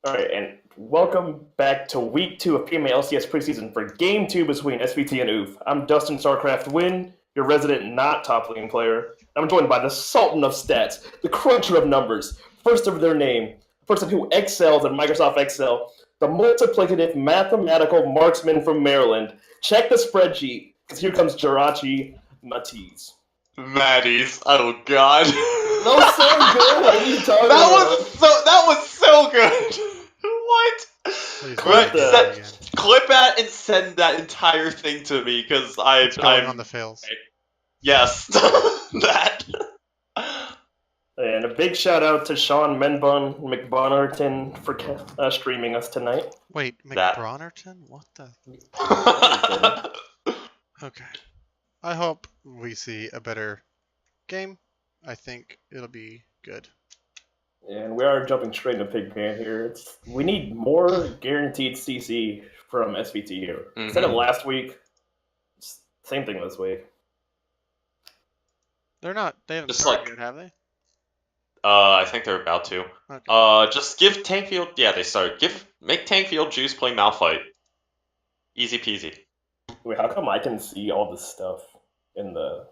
All right, and welcome back to week 2 of PMA LCS preseason for game 2 between SVT and OOF. I'm Dustin Starcraft Win, your resident not top lane player. I'm joined by the Sultan of Stats, the cruncher of numbers, first of their name, person who excels at Microsoft Excel, the multiplicative mathematical marksman from Maryland. Check the spreadsheet, because here comes Jirachi Matiz. Maddies. Oh god. That was so good. What are you talking That was so good. What? Please Right, don't do the- that again. Clip that and send that entire thing to me because It's going I'm on the fails. yes that. And a big shout out to Sean Menbun McBonnerton for streaming us tonight. Wait, That- McBronerton? What the? Okay. I hope we see a better game. I think it'll be good. And we are jumping straight into Pigpan here. We need more guaranteed CC from SVT here. Instead of last week, same thing this week. They haven't Just started like- yet, have they? I think they're about to. Okay. Just give Tankfield. Yeah, they started. Make Tankfield Juice play Malphite. Easy peasy. Wait, how come I can see all this stuff in the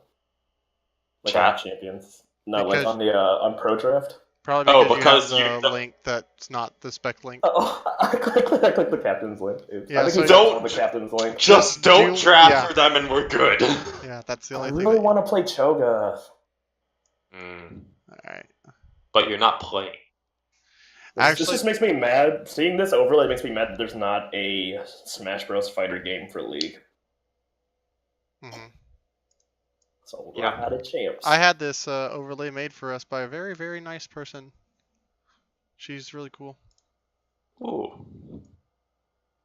Chat? on the champions? No, Because- on Pro Draft. Probably Oh, because, because you have you- the link that's not the spec link. Oh, I clicked the captain's link. Oops. Yeah, I think so we don't- don't the captain's link. Just don't Do- draft yeah. for them and we're good. Yeah, that's the I only thing. really want to play Cho'Gath. Alright. But you're not playing. This Actually- just makes me mad. Seeing this overlay makes me mad that there's not a Smash Bros. Fighter game for League. Mhm. So we're Yeah. out of champs. I had this overlay made for us by a very, very nice person. She's really cool. Ooh.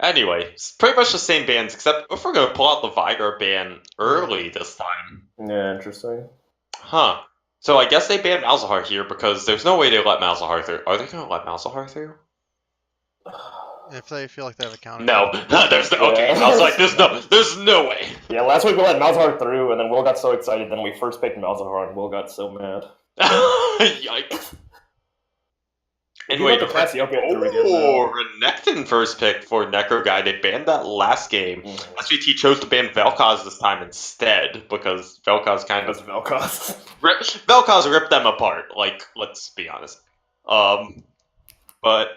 Anyway, it's pretty much the same bands, except if we're gonna pull out the Vigar ban early this time. Yeah, interesting. Huh. So I guess they banned Malzahar here because there's no way they let Malzahar through. Are they gonna let Malzahar through? If they feel like they have a counter. No. There's no okay. I was like, there's no way. Yeah, last week we let Malzahar through, and then Will got so excited. Then we first picked Malzahar, and Will got so mad. Yikes. Anyway, the Cassiopeia through again. oh, Renekton first pick for Necro Guy. They banned that last game. SVT chose to ban Vel'Koz this time instead because Vel'Koz kind That's of Vel'Koz. Vel'Koz ripped them apart. Like, let's be honest. But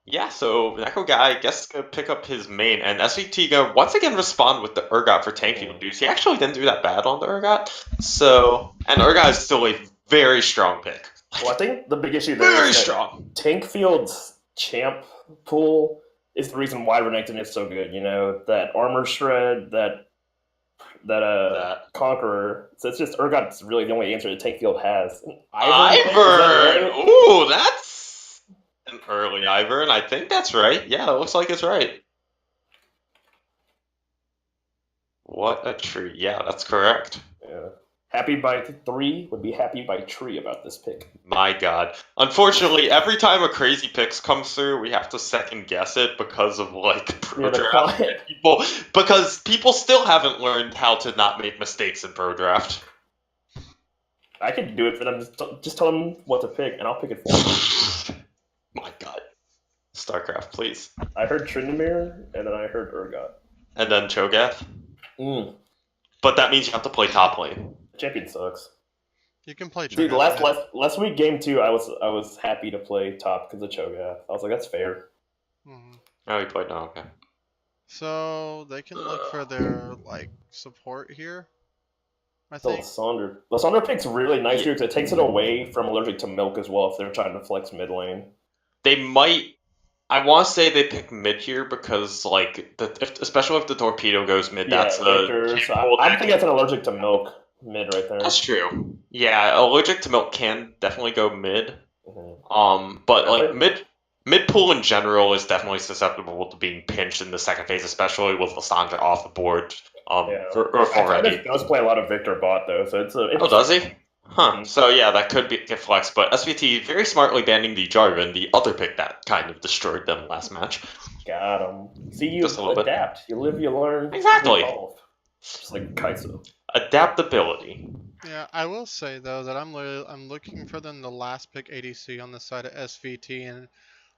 yeah, so Necro Guy I guess gonna pick up his main, and SVT gonna once again respond with the Urgot for Tankfield Juice. He actually didn't do that bad on the Urgot. So, and Urgot is still a very strong pick. Well, I think the big issue there Very is that strong. Tankfield's champ pool is the reason why Renekton is so good. You know, that armor shred, that Conqueror. So it's just Urgot's really the only answer that Tankfield has. Ivern! Is that right? Ooh, that's an early Ivern. I think that's right. Yeah, it looks like it's right. What a tree. Yeah, that's correct. Yeah. Happy by 3 would be happy by tree about this pick. My god. Unfortunately, every time a crazy picks comes through, we have to second guess it because of like pro Yeah, the draft client. people. Because people still haven't learned how to not make mistakes in pro draft. I could do it for them. Just tell them what to pick, and I'll pick it for them. My god. StarCraft, please. I heard Tryndamere, and then I heard Urgot. And then Cho'Gath. But that means you have to play top lane. Champion sucks. You can play Dude, Cho'Gath. last week game 2, I was happy to play top because of Cho'Gath. I was like, that's fair. Mhm. Oh, you played. No, okay. So they can look for their like support here. I So think. Lysandre pick's really nice here because it takes it away from allergic to milk as well if they're trying to flex mid lane. They might. I want to say they pick mid here because, like, especially if the torpedo goes mid, that's Victor, so I think that's an allergic to milk mid right there. That's true. Yeah, allergic to milk can definitely go mid. Mhm. But like mid pool in general is definitely susceptible to being pinched in the second phase, especially with Lysandre off the board. Yeah. Already. He does play a lot of Victor bot though, so it's a. Oh, does he? Huh. Mhm. So yeah, that could get flexed, but SVT very smartly banning the Jarvan, the other pick that kind of destroyed them last match. Got him. See, you Just a little bit. adapt. You live, you learn. Exactly. You evolve. Just like Kaizo. Adaptability. Yeah, I will say though that I'm looking for them the last pick ADC on the side of SVT, and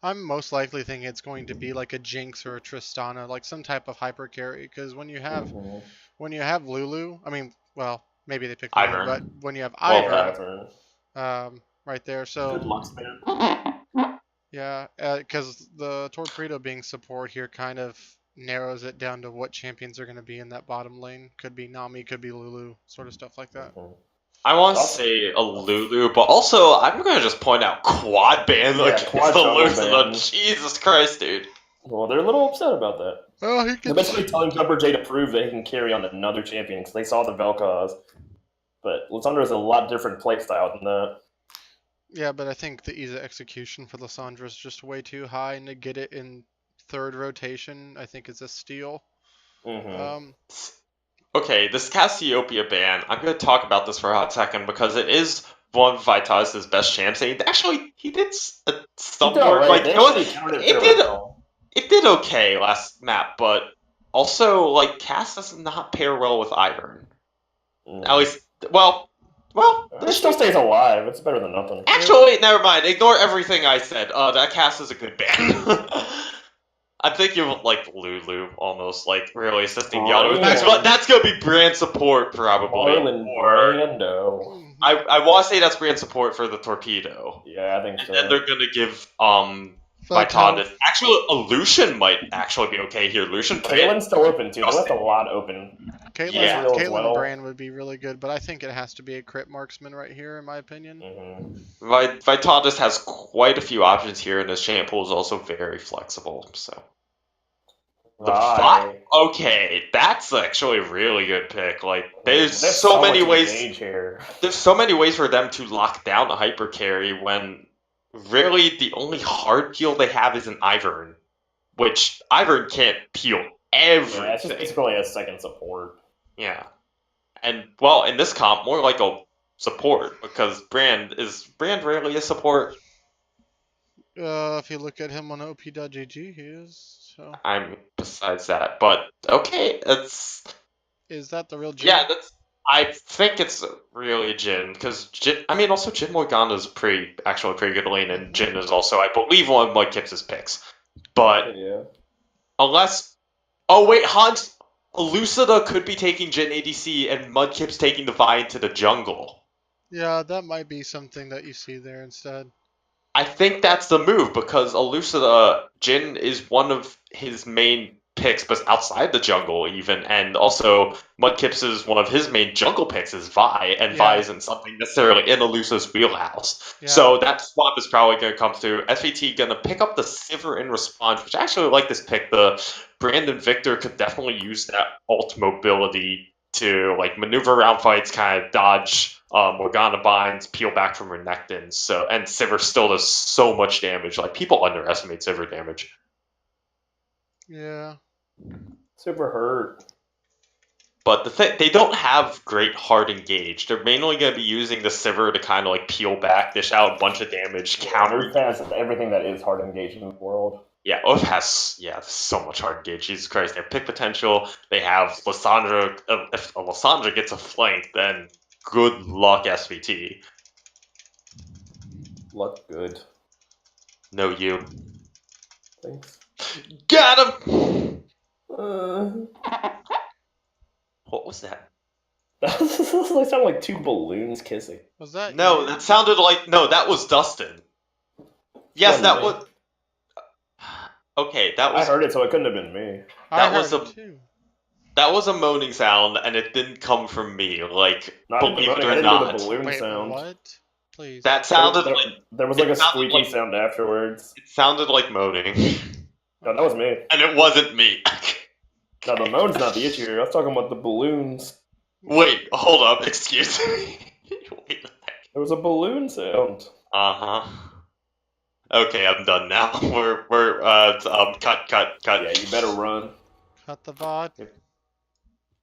I'm most likely thinking it's going to be like a Jinx or a Tristana, like some type of hyper carry. Because when you have Lulu, I mean, well, maybe they pick Lulu, but Ivern. when you have Well, Ivern, right there, so Good luck, man. yeah, because the Torpedo being support here kind of narrows it down to what champions are going to be in that bottom lane. Could be Nami, could be Lulu, sort of stuff like that. I want to Also- say a Lulu, but also I'm going to just point out quad ban Yeah, against quad the jungle Lucina. ban. Jesus Christ, dude. Well, they're a little upset about that. Well, he They're could. basically telling Jumper J to prove that he can carry on another champion because they saw the Vel'Koz. But Lissandra is a lot different playstyle than that. Yeah, but I think the ease of execution for Lissandra is just way too high, and to get it in third rotation, I think is a steal. Mm-hmm. Okay, this Cassiopeia ban, I'm going to talk about this for a hot second because it is one of Vitalis' best champs. And he did some He did work. alright. Like, They it, was, actually countered it it fairly did well. it did okay last map, but also, like, Cass does not pair well with Ivern. At least, well, It still stays alive. It's better than nothing. actually, never mind. Ignore everything I said. That Cass is a good ban. I'm thinking of like Lulu almost, like really assisting the auto attacks, but that's gonna be brand support probably. Marlon Brando. I want to say that's brand support for the Torpedo. Yeah, I think so. And then they're gonna give Vitalis. Actually, a Lucian might actually be okay here. Lucian Caitlyn's still open too. They left a lot open. Caitlyn Brand would be really good, but I think it has to be a crit marksman right here, in my opinion. Vitalis has quite a few options here, and his champ pool is also very flexible. So. Okay, that's actually a really good pick. Like, there's so many ways. There's so many ways for them to lock down a hyper carry when really the only hard peel they have is an Ivern, which Ivern can't peel everything. Yeah, it's just basically a second support. Yeah, and well, in this comp, more like a support because Brand rarely a support. If you look at him on op.gg, he is. So. I'm besides that, but okay, it's. Is that the real Jin? Yeah, I think it's really Jin because I mean, also Jin Morgana is actually pretty good lane, and Jin is also, I believe, one of Mudkip's picks. But unless, oh wait, Hans Lucida could be taking Jin ADC, and Mudkip's taking the Vi into the jungle. Yeah, that might be something that you see there instead. I think that's the move because Elucida, Jin is one of his main picks, but outside the jungle even, and also Mudkips is one of his main jungle picks is Vi, and Vi isn't something necessarily in Elucida's wheelhouse. Yeah. So that swap is probably going to come through. SVT going to pick up the Sivir in response, which I actually like this pick. The Brandon Victor could definitely use that ult mobility to like maneuver around fights, kind of dodge Morgana binds, peel back from Renekton. So, and Sivir still does so much damage. Like, people underestimate Sivir damage. Yeah. Super hurt. But the thing, they don't have great hard engage. They're mainly going to be using the Sivir to kind of like peel back, dish out a bunch of damage, counter. Earth has everything that is hard engage in the world. Yeah, Earth has so much hard engage. Jesus Christ, they have pick potential. They have Lissandra. If Lissandra gets a flank, then good luck, SVT. Luck good. No, you. Thanks. Got him! What was that? That sounded like two balloons kissing. Was that? No, that sounded like that was Dustin. Yes, that was. Okay, that was. I heard it, so it couldn't have been me. That was a moaning sound, and it didn't come from me. Like, believe it or not. The balloon sound. What? Please. That sounded like there was like a squeaky sound afterwards. It sounded like moaning. No, that was me. And it wasn't me. No, the moan's not the issue here. I was talking about the balloons. Wait, hold up. Excuse me. Wait a second. There was a balloon sound. Okay, I'm done now. We're cut. Yeah, you better run. Cut the VOD.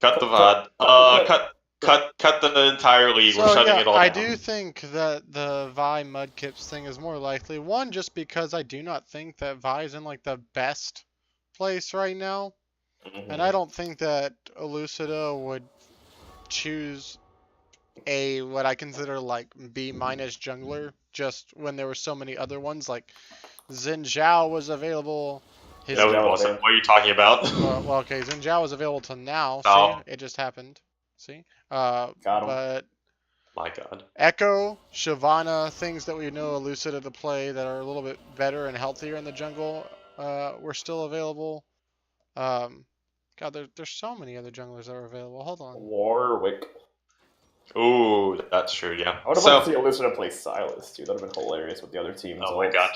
Cut the VOD. Cut the entire league. We're shutting it all down. I do think that the Vi Mudkips thing is more likely. One, just because I do not think that Vi is in like the best place right now. And I don't think that Elucida would choose what I consider like B- jungler just when there were so many other ones. Like Xin Zhao was available. His No, Yeah, he that was wasn't. bad. What are you talking about? well, okay, Xin Zhao was available till now. See, Oh. it just happened. See, Got him. but My God. Echo, Shyvana, things that we know Elucida to play that are a little bit better and healthier in the jungle, were still available. God, there's so many other junglers that are available. Hold on. Warwick. Ooh, that's true. Yeah. I would have liked to see Elucida play Silas too. That would have been hilarious with the other teams. Oh my God.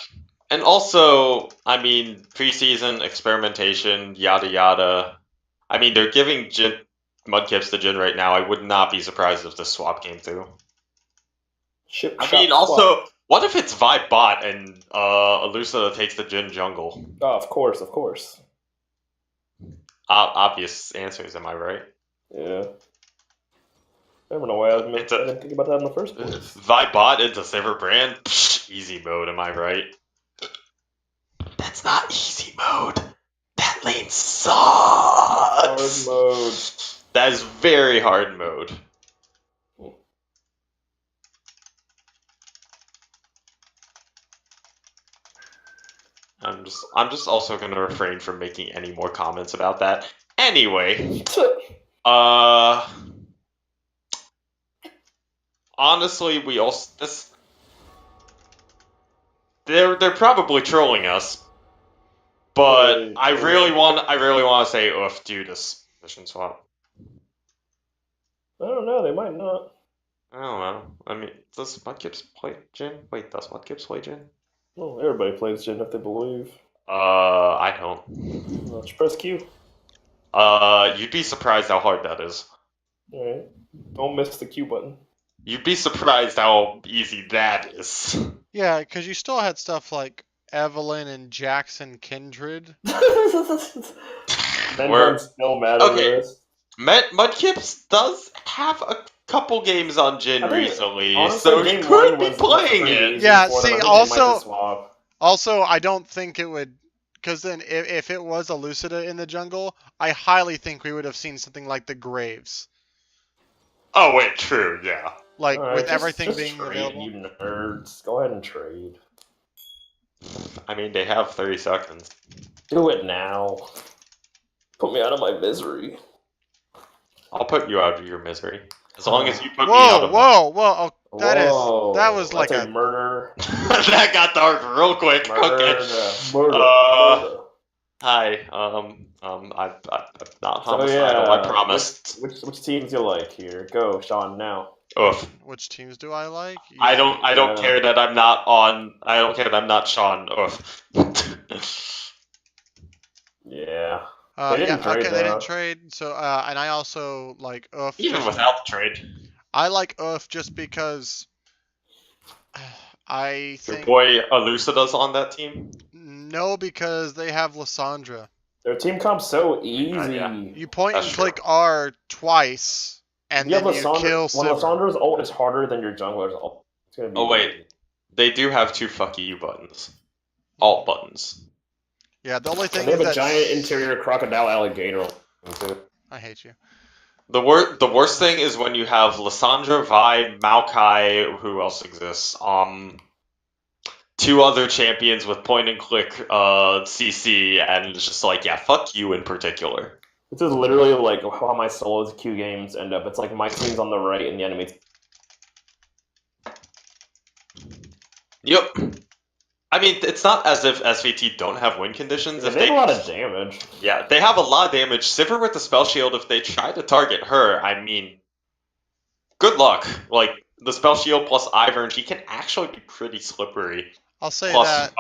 And also, I mean, preseason experimentation, yada yada. I mean, they're giving Mudkips to Jin right now. I would not be surprised if the swap came through. Ship I shop mean, swap. also, what if it's Vi bot and Elucida takes the Jin jungle? Oh, of course, of course. Obvious answers, am I right? Yeah. I don't know why I didn't think about that in the first place. Vi bot into Silver Brand? Psh, easy mode, am I right? That's not easy mode. That lane sucks. Hard mode. That is very hard mode. I'm just also gonna refrain from making any more comments about that. Anyway, honestly, we also they're probably trolling us, but I really want to say oof due to mission swap. I don't know. They might not. I don't know. I mean, does Mudkips play Jin? Wait, does Mudkips play Jin? Well, everybody plays Jin if they believe. I don't. Just press Q. You'd be surprised how hard that is. Alright. Don't miss the Q button. You'd be surprised how easy that is. Yeah, because you still had stuff like Evelyn and Jackson Kindred. Menhorn's still mad over this. Mudkips does have a couple games on Jin recently, honestly, so he could be playing it. Yeah, see, also, I don't think it would, because then if it was Elucida in the jungle, I highly think we would have seen something like the Graves. Oh wait, true, yeah. Like Alright, with just everything being trade, available. You nerds, go ahead and trade. I mean, they have 30 seconds. Do it now. Put me out of my misery. I'll put you out of your misery. As long as you put me out of whoa! Oh, that was like a murder. That got dark real quick. Murder. Hi. I'm not So homicidal. I promised. Which teams you like here? Go, Sean, now. Oof. Which teams do I like? Yeah. I don't care that I'm not on. I don't care that I'm not Sean. Oof. Yeah. They didn't trade. So, and I also like Oof. Even without the trade. I like Oof just because I think... Your boy Elucida's on that team? No, because they have Lissandra. Their team comp's so easy. Yeah. You point and click R twice, and then you kill Sivir. Lissandra's ult is harder than your jungler's ult. It's gonna be wait. They do have two fuck you buttons. Alt buttons. Yeah, the only thing they have a giant interior crocodile alligator. I hate you. The worst thing is when you have Lissandra, Vi, Maokai, who else exists? Two other champions with point and click CC, and it's just like, yeah, fuck you in particular. This is literally like how my solos Q games end up. It's like my team's on the right and the enemy's. Yep. I mean, it's not as if SVT don't have win conditions. Yeah, they have a lot of damage. Yeah, they have a lot of damage. Sivir with the spell shield, if they try to target her, I mean, good luck. Like, the spell shield plus Ivern, she can actually be pretty slippery. I'll say that.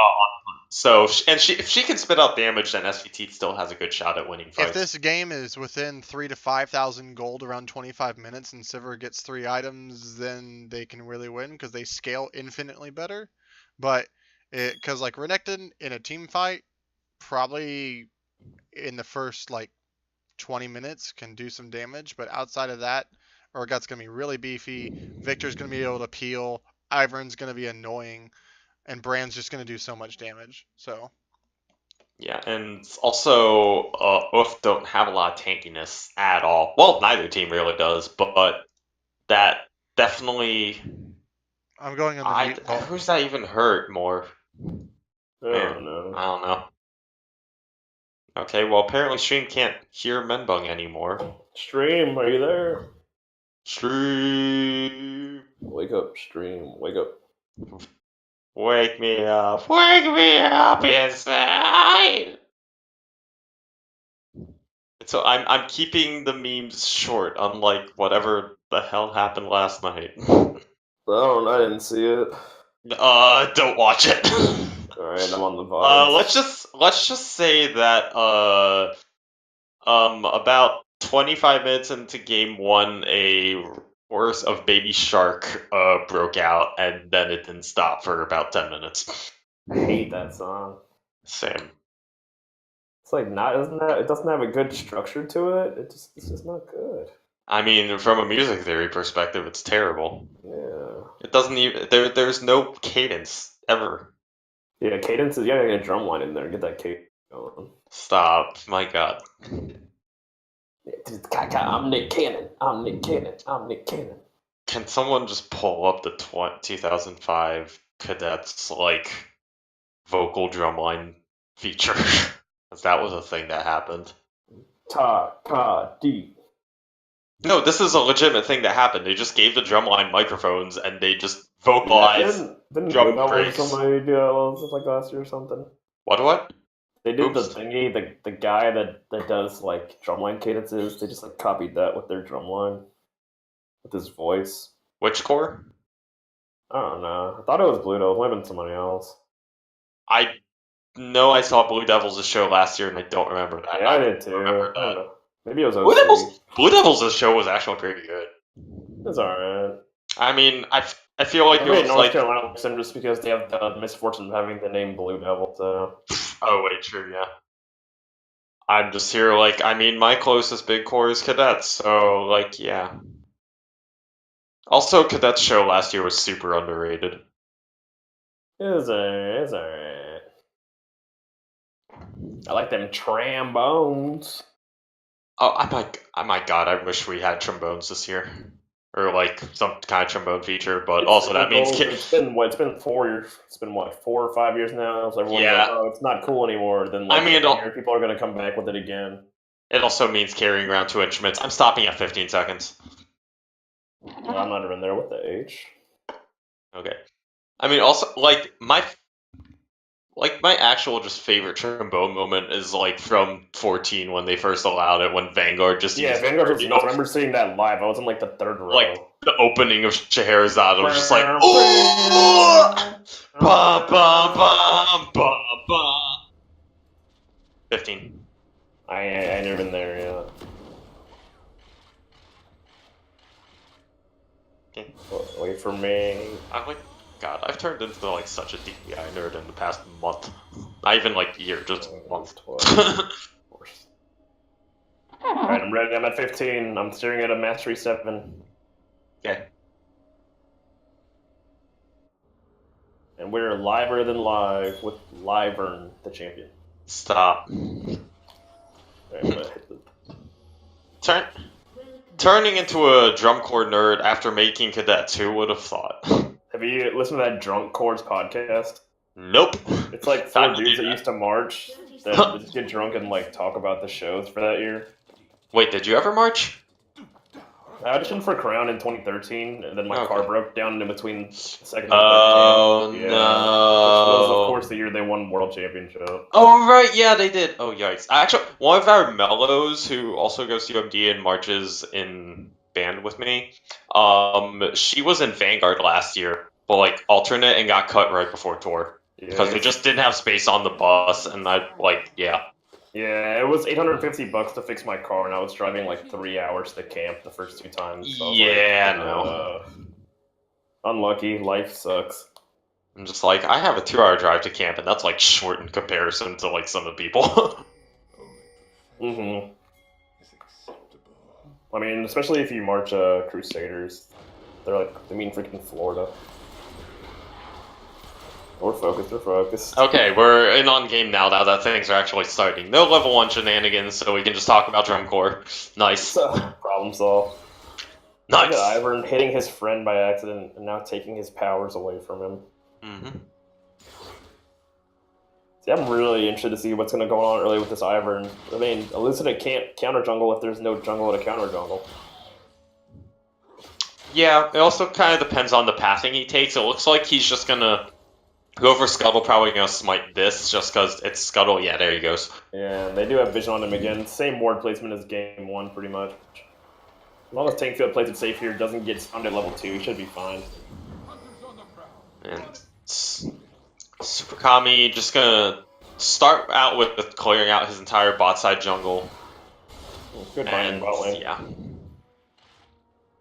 If she can spit out damage, then SVT still has a good shot at winning fights. If this game is within 3,000 to 5,000 gold around 25 minutes and Sivir gets 3 items, then they can really win because they scale infinitely better. But because like Renekton in a team fight, probably in the first like 20 minutes can do some damage, but outside of that, Urgot's gonna be really beefy. Victor's gonna be able to peel. Ivern's gonna be annoying, and Brand's just gonna do so much damage. So. Yeah, and also Oof don't have a lot of tankiness at all. Well, neither team really does, but that definitely. I'm going on the who's that even hurt more? I don't know. I don't know. Okay, well apparently Stream can't hear Menbung anymore. Stream, are you there? Stream, Wake up, Stream. Wake up. wake me up. Wake me up inside. So I'm keeping the memes short, unlike whatever the hell happened last night. I didn't see it. Don't watch it. Alright, I'm on the vibes. Let's just say that about 25 minutes into game one, a chorus of Baby Shark broke out, and then it didn't stop for about 10 minutes. I hate that song. Same. It's like it doesn't have a good structure to it. It's just not good. I mean, from a music theory perspective, it's terrible. Yeah. It doesn't even there's no cadence ever. Yeah, cadence is you gotta get a drum line in there, get that cadence going. Stop, my god. I'm Nick Cannon. I'm Nick Cannon. I'm Nick Cannon. Can someone just pull up the 2005 Cadets like vocal drumline feature? 'Cause that was a thing that happened. D. No, this is a legitimate thing that happened. They just gave the drumline microphones and they just vocalized Didn't drum Blue Devil or breaks. somebody do that stuff like last year or something? What? They did Oops. the thingy, the guy that does like drumline cadences, they just like copied that with their drumline. With his voice. Which core? I don't know. I thought it was Blue Devil, it might have been somebody else. I know I saw Blue Devils' show last year and I don't remember that. Yeah, I did too. remember I don't that. know. Maybe it was Blue OC. Devils' show was actually pretty good. It's alright. I mean, I feel like it was North like... Carolina likes them just because they have the misfortune of having the name Blue Devil, so. Oh, wait, true, yeah. I'm just here like, I mean, my closest big core is Cadets, so, like, yeah. Also, Cadets' show last year was super underrated. It's alright. I like them trombones. Oh my god, I wish we had trombones this year. Or, like, some kind of trombone feature, but also that means... It's been 4 years. It's been, 4 or 5 years now? So everyone's Yeah. like, oh, it's not cool anymore. Then, I mean, people are going to come back with it again. It also means carrying around 2 instruments. I'm stopping at 15 seconds. Well, I'm not even there with the H. Okay. I mean, also, like, my actual just favorite trombone moment is, like, from 14 when they first allowed it, when Vanguard just used Vanguard was nuts. I remember seeing that live. I was in, like, the third row. Like, the opening of Scheherazade, I was just like, ooh! Ba ba ba ba ba. 15. I ain't never been there yet. Okay. Wait for me. I'm like, God, I've turned into like such a DPI nerd in the past month. Not even like year, just month. Alright, I'm ready. I'm at 15. I'm staring at a Mastery 7. Okay. And we're liver than live with Livern, the champion. Stop. Alright, I'm gonna hit the... Turning into a drum corps nerd after making cadets, who would have thought? Have you listened to that Drunk Chords podcast? Nope. It's like 4 dudes that used to march that just get drunk and like talk about the shows for that year. Wait, did you ever march? I auditioned for Crown in 2013, and then my car broke down in between the second and third Oh, camp. Yeah. no. Which was, of course, the year they won World Championship. Oh, right, yeah, they did. Oh, yikes. Actually, one of our mellows, who also goes to UMD and marches in band with me, she was in Vanguard last year, but, like, alternate and got cut right before tour. Yeah. Because they just didn't have space on the bus, and yeah. Yeah, it was $850 to fix my car, and I was driving like 3 hours to camp the first 2 times. So Yeah, no. Unlucky. Life sucks. I'm just like, I have a 2-hour drive to camp, and that's like short in comparison to like some of the people. Mm-hmm. I mean, especially if you march Crusaders, they mean freaking Florida. We're focused. Okay, we're in on game now that things are actually starting. No level 1 shenanigans, so we can just talk about drum corps. Nice. Problem solved. Nice. Look at Ivern hitting his friend by accident and now taking his powers away from him. Mm-hmm. See, I'm really interested to see what's going to go on early with this Ivern. I mean, Elucida can't counter jungle if there's no jungle to counter jungle. Yeah, it also kind of depends on the pathing he takes. It looks like he's just gonna go for Scuttle, probably gonna smite this just because it's Scuttle. Yeah, there he goes. Yeah, they do have vision on him again. Same ward placement as game 1, pretty much. As long as Tankfield plays it safe here, doesn't get stunned at level 2, he should be fine. And Super Kami just gonna start out with clearing out his entire bot side jungle. Good buy-in bot lane. Yeah.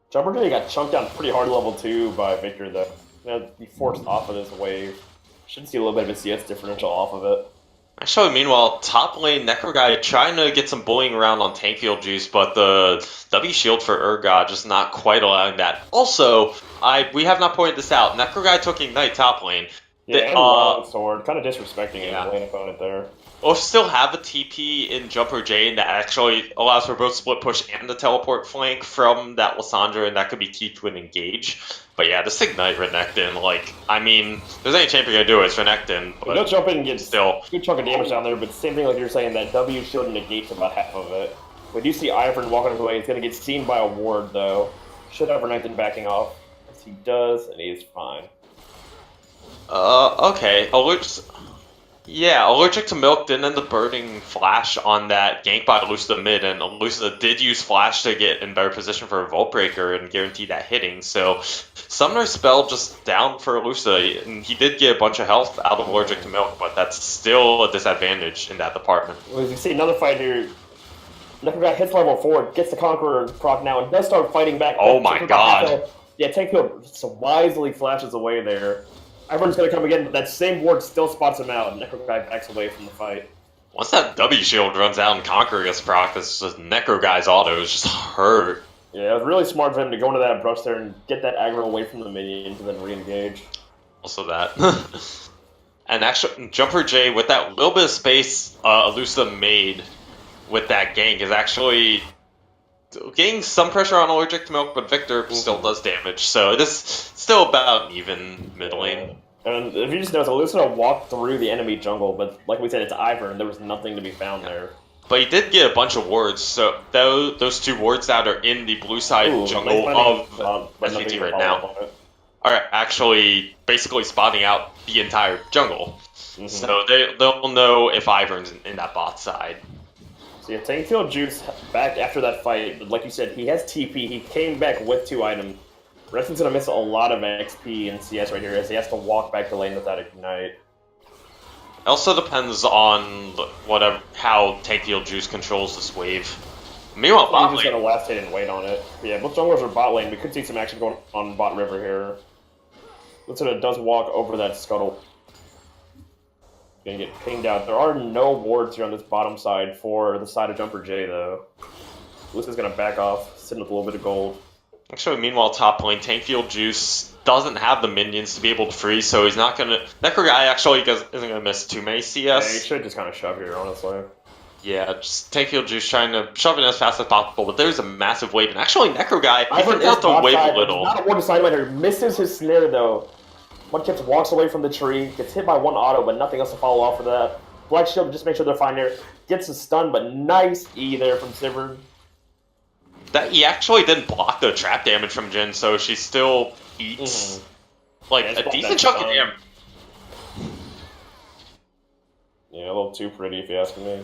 Jumper J got chunked down pretty hard level 2 by Victor, though. He forced off of this wave. Should see a little bit of a CS differential off of it. Actually, meanwhile, top lane Necro Guy trying to get some bullying around on Tankfield juice, but the W shield for Urgot just not quite allowing that. Also, we have not pointed this out. Necro Guy took Ignite top lane. Yeah, and long sword, kind of disrespecting his lane opponent there. We'll still have a TP in Jumper Jane that actually allows for both split push and the teleport flank from that Lissandra, and that could be key to an engage. But yeah, this Ignite Renekton, like, I mean, if there's any champion gonna do it, it's Renekton. But no jump in and get still a good chunk of damage down there, but same thing like you're saying, that W shield negates about half of it. We do see Ivern walking away. He's gonna get seen by a ward, though. Should have Renekton backing off. Yes, he does, and he is fine. Okay. Allergic to Milk didn't end up burning Flash on that gank by Lucida mid, and Lucida did use Flash to get in better position for a Volt Breaker and guarantee that hitting, so Summoner spell just down for Lucida, and he did get a bunch of health out of Allergic to Milk, but that's still a disadvantage in that department. Well, as you see another fight here, Necro Guy hits level 4, gets the Conqueror proc now, and does start fighting back. Oh my god. Yeah, Tankfield so wisely flashes away there. Everyone's going to come again, but that same ward still spots him out, and Necro Guy backs away from the fight. Once that W shield runs out and Conqueror gets proc, this Necro Guy's auto is just hurt. Yeah, it was really smart of him to go into that brush there and get that aggro away from the minions and then re-engage. Also that. And actually, Jumper J, with that little bit of space Elusa made with that gank, is actually getting some pressure on Allergic to Milk, but Victor still does damage, so it is still about even mid lane. And if you just notice, Elusa walked through the enemy jungle, but like we said, it's Ivern, and there was nothing to be found there. But he did get a bunch of wards, so those 2 wards that are in the blue side jungle of SVT right now are actually basically spotting out the entire jungle. So they'll know if Ivern's in that bot side. So yeah, Tankfield Juice back after that fight, but like you said, he has TP, he came back with 2 items. Reston's gonna miss a lot of XP and CS right here as he has to walk back to lane without Ignite. It also depends on how Tankfield Juice controls this wave. Meanwhile, bot he's just gonna last hit and wait on it. But yeah, both junglers are bot lane. We could see some action going on bot river here. Lucida does walk over that scuttle. Gonna get pinged out. There are no wards here on this bottom side for the side of Jumper J, though. Lucida's gonna back off, sitting with a little bit of gold. Actually, meanwhile, top lane, Tankfield Juice doesn't have the minions to be able to freeze, so he's not gonna... Necro Guy actually isn't gonna miss too many CS. Yeah, he should just kind of shove here, honestly. Yeah, just Tankfield Juice trying to shove it as fast as possible, but there's a massive wave, and actually Necro Guy, he can out the wave a little. Not a ward assignment here, misses his snare, though. Mudkips walks away from the tree, gets hit by 1 auto, but nothing else to follow off of that. Black Shield, just make sure they're fine there. Gets a stun, but nice E there from Sivern. That he actually didn't block the trap damage from Jin, so she still eats a decent chunk of damage. Yeah, a little too pretty if you ask me.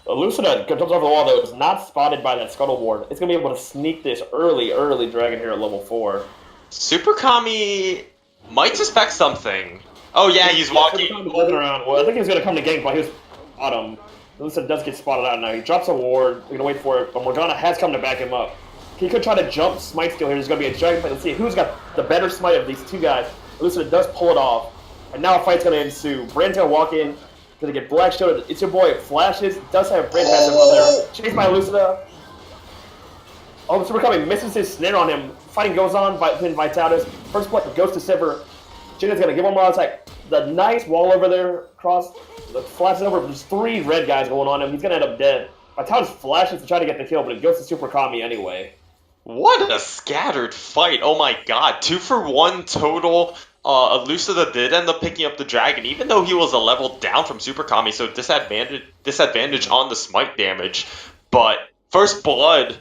Lucida jumps over the wall, though, is not spotted by that Scuttle Ward. It's going to be able to sneak this early dragon here at level 4. Super Kami might suspect something. Oh yeah, he's walking around. Well, I think he's going to come to gank, but he was bottom. Lucida does get spotted out now. He drops a ward. We're going to wait for it, but Morgana has come to back him up. He could try to jump smite skill here. There's going to be a dragon fight. Let's see who's got the better smite of these 2 guys. Lucida does pull it off, and now a fight's going to ensue. Brand's going to walk in. Going to get Black Shield. It's your boy. It flashes. Does have Brand passive on there. Chased by Lucida. Oh, Super Kami misses his snare on him. Fighting goes on by Vitalis. First blood goes to Sivir. Jinna's going to give one more attack. The nice wall over there, cross, flashes over. There's 3 red guys going on him. He's going to end up dead. Vitalis flashes to try to get the kill, but it goes to Super Kami anyway. What a scattered fight. Oh my god. 2 for 1 total. Elucida did end up picking up the dragon, even though he was a level down from Super Kami, so disadvantage on the smite damage. But first blood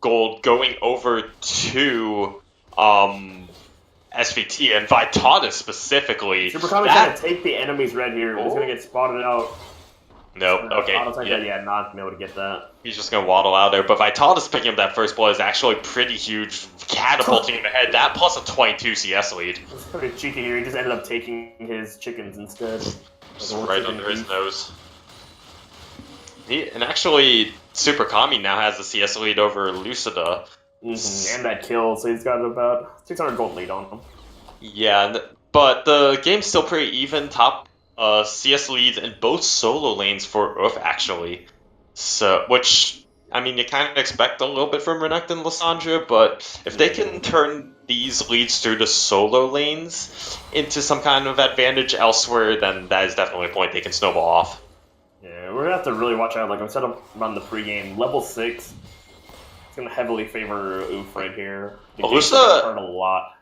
gold going over to SVT and Vitata specifically. Super Kami's gonna take the enemy's red here. He's gonna get spotted out. Nope. Okay. Yeah, not be able to get that. He's just gonna waddle out there. But Vitata's picking up that first blood is actually pretty huge, catapulting him ahead. That plus a 22 CS lead. It's pretty cheeky here. He just ended up taking his chickens instead. Just right under his nose. And actually, Super Kami now has the CS lead over Lucida. And that kill, so he's got about 600 gold lead on him. Yeah, but the game's still pretty even. Top CS leads in both solo lanes for Uff, actually. So, which, I mean, you kind of expect a little bit from Renekton and Lissandra, but if they can turn these leads through the solo lanes into some kind of advantage elsewhere, then that is definitely a point they can snowball off. Yeah, we're gonna have to really watch out. Like I said on the pregame, level 6. It's gonna heavily favor Oof right here. Elucida hurt a lot.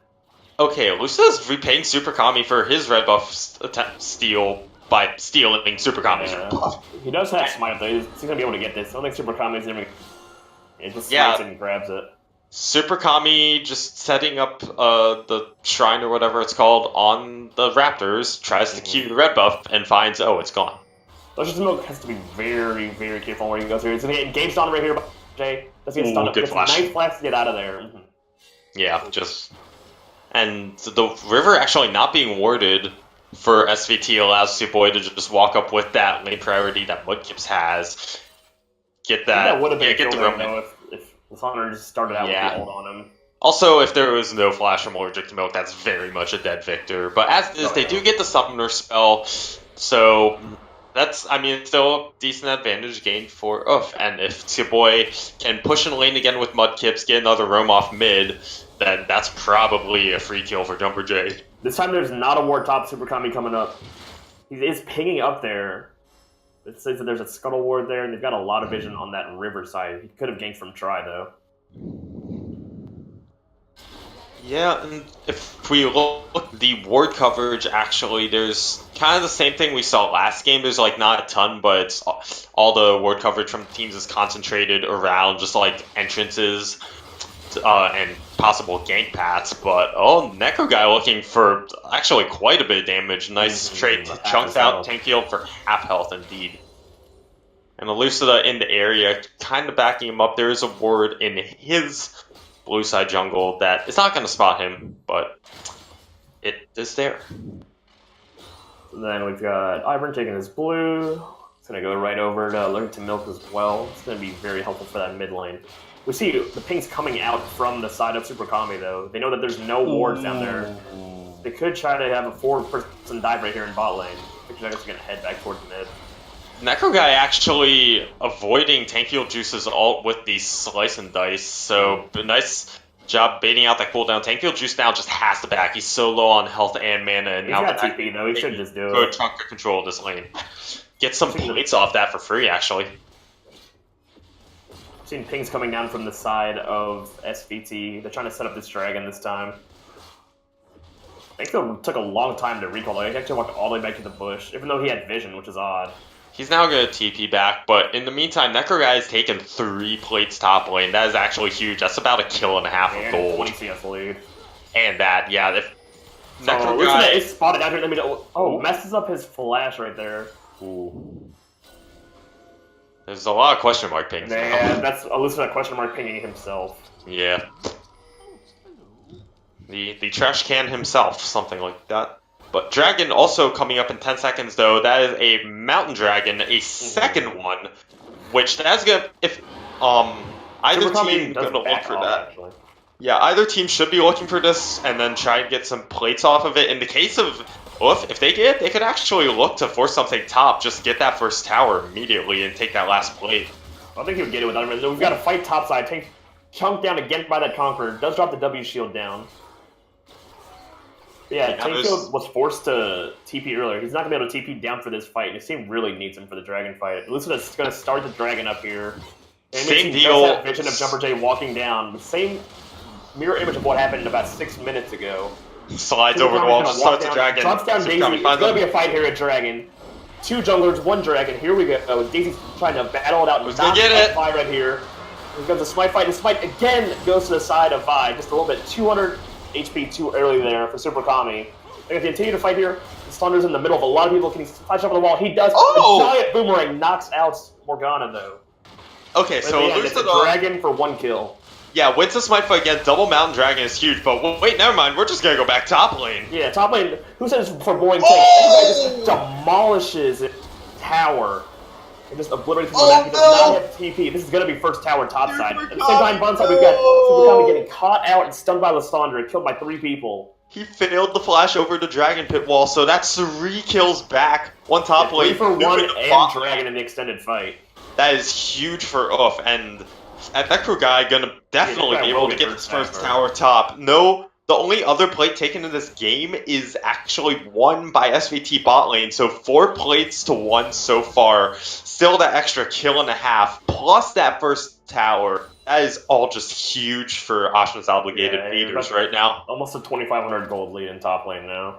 Okay, Elucida's repaying Super Kami for his red buff steal by stealing Super Kami's red buff. He does have smite though. He's gonna be able to get this. I don't think Super Kami's never. It just smites and grabs it. Super Kami just setting up the shrine or whatever it's called on the Raptors, tries to Q the red buff and finds, oh, it's gone. Luscious Milk has to be very, very careful where he goes here. He's gonna get engaged on right here by Jay. Does he get stunned? Good flash. Nice flash to get out of there. Yeah, just... And the river actually not being warded for SVT allows Superboy to just walk up with that lane priority that Mudkips has. Get that, would have been get the Roman. If the Hunter just started out with the ult on him. Also, if there was no flash from Allergic to Milk, that's very much a dead Victor. But as is, they do get the Summoner spell, so... That's, I mean, it's still a decent advantage gained for Uff. And if Superboy can push in the lane again with Mudkips, get another roam off mid, then that's probably a free kill for Jumper J. This time there's not a ward top Super Kami coming up. He is pinging up there. It says that there's a Scuttle ward there, and they've got a lot of vision on that river side. He could have ganked from Try, though. Yeah, and if we look at the ward coverage, actually, there's kind of the same thing we saw last game. There's, like, not a ton, but it's all the ward coverage from teams is concentrated around just, like, entrances and possible gank paths. But, oh, Necro Guy looking for actually quite a bit of damage. Nice trade chunks out tank heal for half health, indeed. And Elucida in the area, kind of backing him up. There is a ward in his... blue side jungle that is not going to spot him, but it is there. And then we've got Ivern taking his blue. It's going to go right over to Learn to Milk as well. It's going to be very helpful for that mid lane. We see the pings coming out from the side of Super Kami, though. They know that there's no wards down there. They could try to have a 4-person dive right here in bot lane. I think they're just going to head back towards mid. Necro Guy actually avoiding tank heal juice's ult with the slice and dice, so nice job baiting out that cooldown. Tank heal juice now just has to back. He's so low on health and mana, and he's got TP though. He should just do it. Good chunk of control of this lane. Get some plates off that for free, actually. I've seen pings coming down from the side of SVT. They're trying to set up this dragon this time. I think it took a long time to recall. He actually walked all the way back to the bush, even though he had vision, which is odd. He's now going to TP back, but in the meantime, Necro Guy has taken 3 plates top lane. That is actually huge. That's about 1.5 kills of gold. 20 CS lead. And that, yeah. If so Necro Guy is spotted out here in the middle. Oh, messes up his flash right there. Ooh. There's a lot of question mark pings. Yeah, that's Elucida question mark pinging himself. Yeah. The trash can himself, something like that. But Dragon also coming up in 10 seconds, though. That is a Mountain Dragon, a second one, which that's gonna if either team gonna look for that. Actually. Yeah, either team should be looking for this and then try and get some plates off of it. In the case of Uff, if they get it, they could actually look to force something top, just get that first tower immediately and take that last plate. I think he would get it without him. We've got to fight topside, take chunk down again by that Conqueror. Does drop the W shield down. Yeah, Tankfield was forced to TP earlier. He's not going to be able to TP down for this fight. His team really needs him for the Dragon fight. Lucida's going to start the Dragon up here. Same deal. That vision of Jumper J walking down. The same mirror image of what happened about 6 minutes ago. Slides over the wall, just starts a dragon. Drops down Daisy. It's going to be a fight here at Dragon. 2 junglers, 1 dragon. Here we go. Daisy's trying to battle it out. Who's going to get it? Vi right here. Here comes a Smite fight. The Smite again goes to the side of Vi. Just a little bit. 200 HP too early there for Super Kami. They're going to continue to fight here. The Thunder's in the middle of a lot of people. Can he flash up on the wall? He does. Oh! A giant boomerang knocks out Morgana, though. Okay, so it's a dragon for 1 kill. Yeah, wins the Smite fight again. Double Mountain Dragon is huge, but wait, never mind. We're just going to go back top lane. Yeah, top lane. Who says for boring tanks? That guy just demolishes it. Tower. And just obliterates him. He does not have TP. This is going to be first tower top side. At the same time, bottom side, we've got Super Kami getting caught out and stunned by Lysandra and killed by 3 people. He failed the flash over the Dragon Pit wall, so that's 3 kills back. 1 top lane. 3 for 1 and Dragon in the extended fight. That is huge for Uff, and Necro Guy gonna definitely be able to get his first tower top. No, the only other plate taken in this game is actually won by SVT bot lane, so 4 plates to 1 so far. Still that extra kill and a half, plus that first tower. That is all just huge for Ashna's obligated leaders right now. Almost a 2,500 gold lead in top lane now.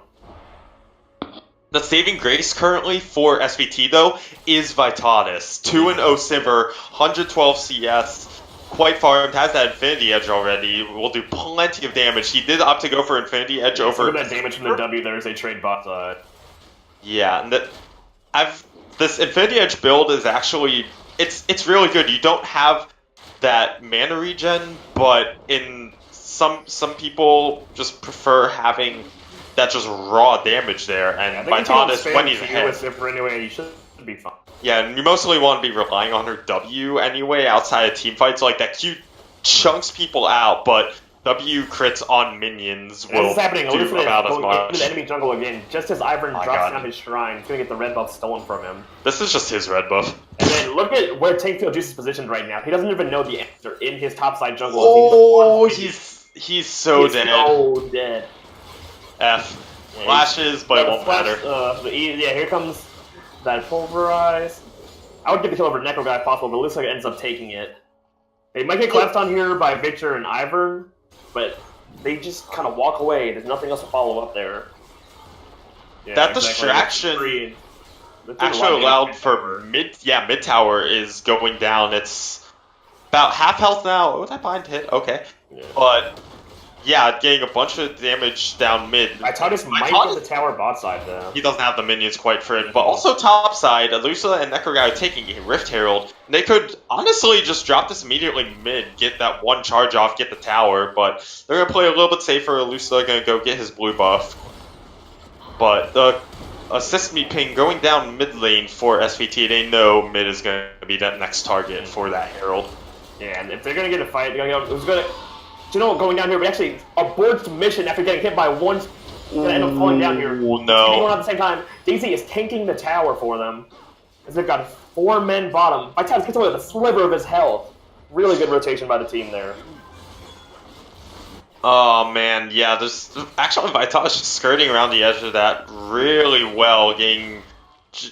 The saving grace currently for SVT, though, is Vitalis. 2-0 Sivir, 112 CS, quite farmed, has that Infinity Edge already, will do plenty of damage. He did opt to go for Infinity Edge over... Look at that damage from the W there as they trade bot side. Yeah, and this Infinity Edge build is actually... It's really good. You don't have that mana regen, but in some people just prefer having... that just raw damage there, and Vitalis, when he's ahead. Anyway, you should be fine. Yeah, and you mostly want to be relying on her W anyway, outside of team fights. Like, that Q chunks people out, but W crits on minions will do about as much. Into the enemy jungle again, just as Ivern drops down his shrine, he's going to get the red buff stolen from him. This is just his red buff. And then look at where Tankfield Juice is positioned right now. He doesn't even know the answer in his topside jungle. Oh, he's so dead. So dead. F. Flashes, but it won't matter. Yeah, here comes that Pulverize. I would get the kill over Necro Guy if possible, but it looks like it ends up taking it. They might get collapsed on here by Victor and Ivern, but they just kind of walk away. There's nothing else to follow up there. Yeah, that distraction actually allowed for mid tower is going down. It's about half health now. Oh, that bind hit. Okay. Yeah. But yeah, getting a bunch of damage down mid. Vitalis might get the tower bot side though. He doesn't have the minions quite for it, but also top side, Alusa and Necro Guy are taking a Rift Herald. They could honestly just drop this immediately mid, get that 1 charge off, get the tower, but they're gonna play a little bit safer. Alusa gonna go get his blue buff. But the assist me ping going down mid lane for SVT, they know mid is gonna be that next target for that Herald. Yeah, and if they're gonna get a fight, they're gonna who's gonna. Do you know what, going down here, we actually aborts mission after getting hit by 1. Gonna end up falling down here. No. Going on at the same time, Daisy is tanking the tower for them. As they've got 4 men bottom. Vitalis gets away with a sliver of his health. Really good rotation by the team there. Oh man, yeah, there's actually Vitalis just skirting around the edge of that really well, getting